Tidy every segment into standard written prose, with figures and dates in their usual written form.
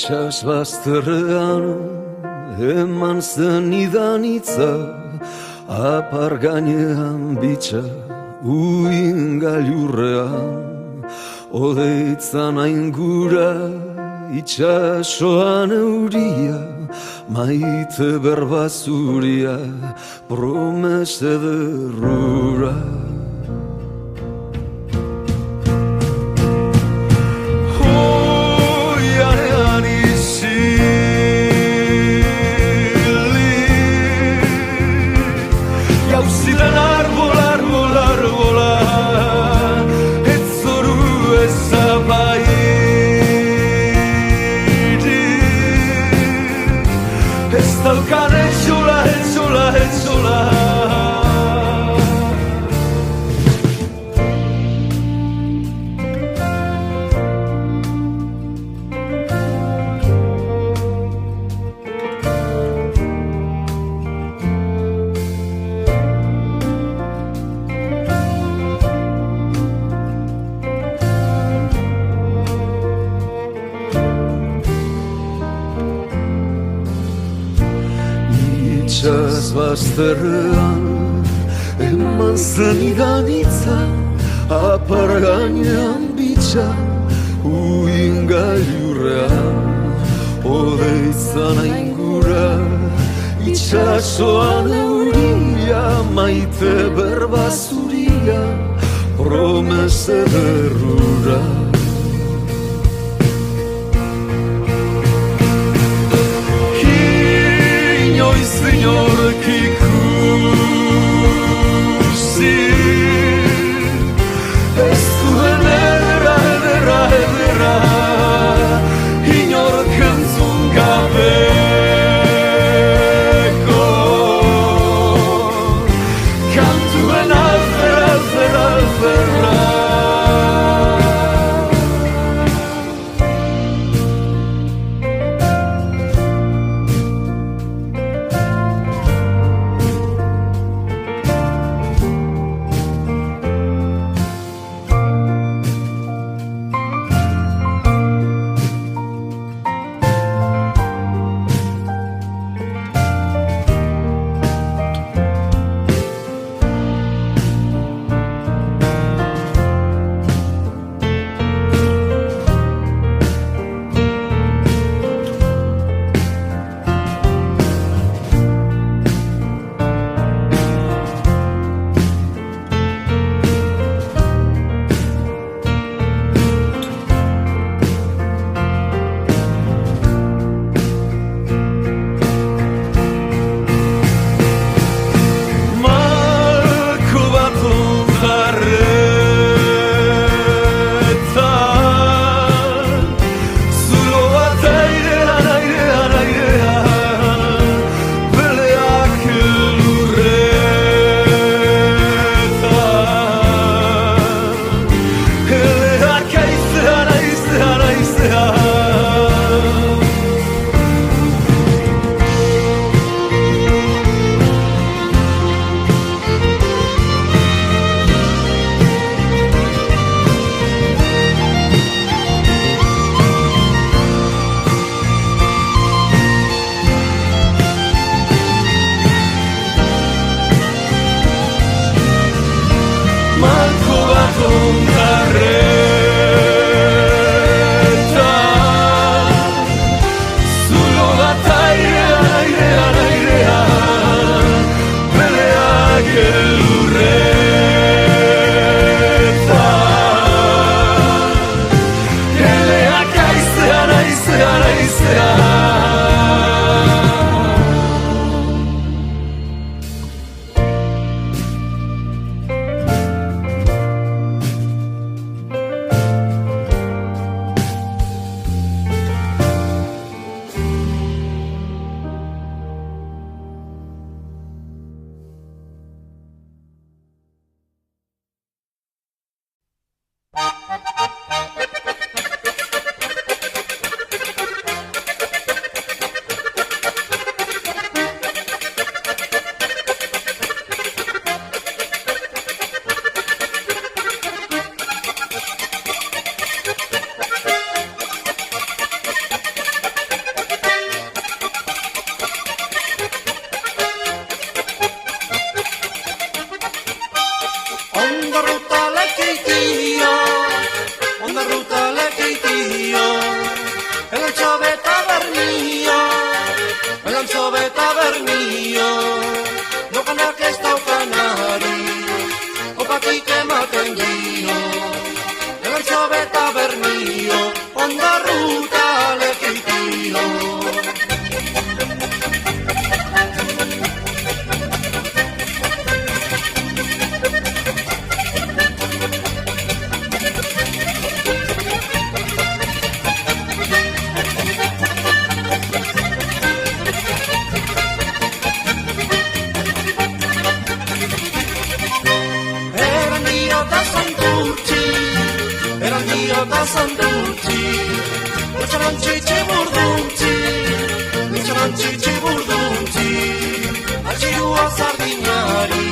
Itxas bazterrean eman zen idanitza, apar gainean bitxa uin gailurrean, odeitzan aingura itxasoan euria, maite berbazuria, promese derrura. Itxas bazterrean eman zen idanitza, apar gainean bitxa uin gailurrean, odeitzan aingura itxasoan euria, maite berbazuria, promese derrura. Inork ikusi ez duen ederra, ederra, ederra, inork entzun gabeko kantuen alferra, alferra, alferra. Onda ruta lekeitio, elantxo beta bernio, nokanak ez daukanari, opakik ematen dio. Elantxo beta bernio, onda ruta lekeitio. Da sanduci, Mitxarantxitxe burdunci, atxirua sardinari,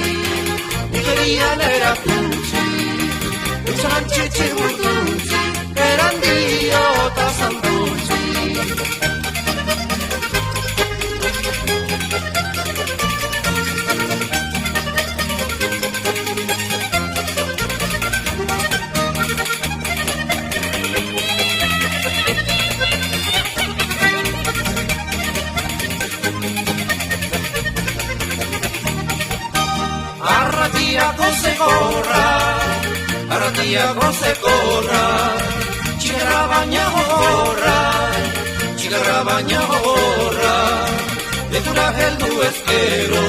Nigerian erakutsi. Mitxarantxitxe burdunci, erandio da sanduci. Arratiako zekorra, txigarra baina gogorra, betura heldu ezkero,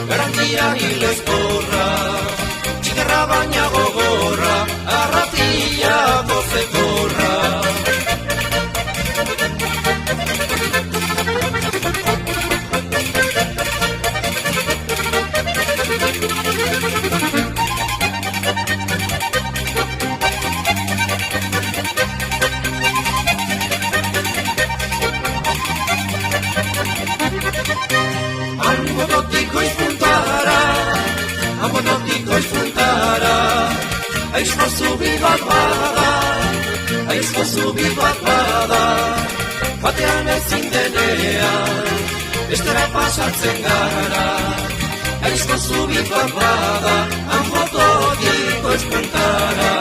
garantia hilezkorra, txigarra baina gogorra, arratiako zekorra. Ambonotiko izpuntara, aizko zubi bat bada, batean ezin denean, bestera pasatzen gara. Aizko zubi bat bada, ambonotiko izpuntara.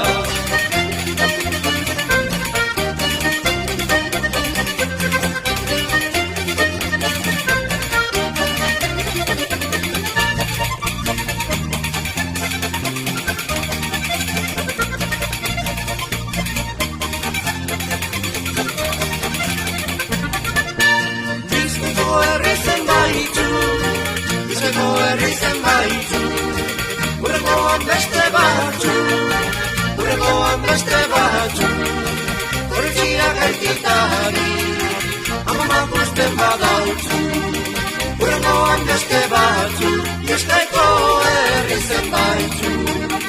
Hurrengoan beste batzu, horretxia gaititari, amamak usten badautzu. Hurrengoan beste batzu, Bizkaiko herri zenbaitzu.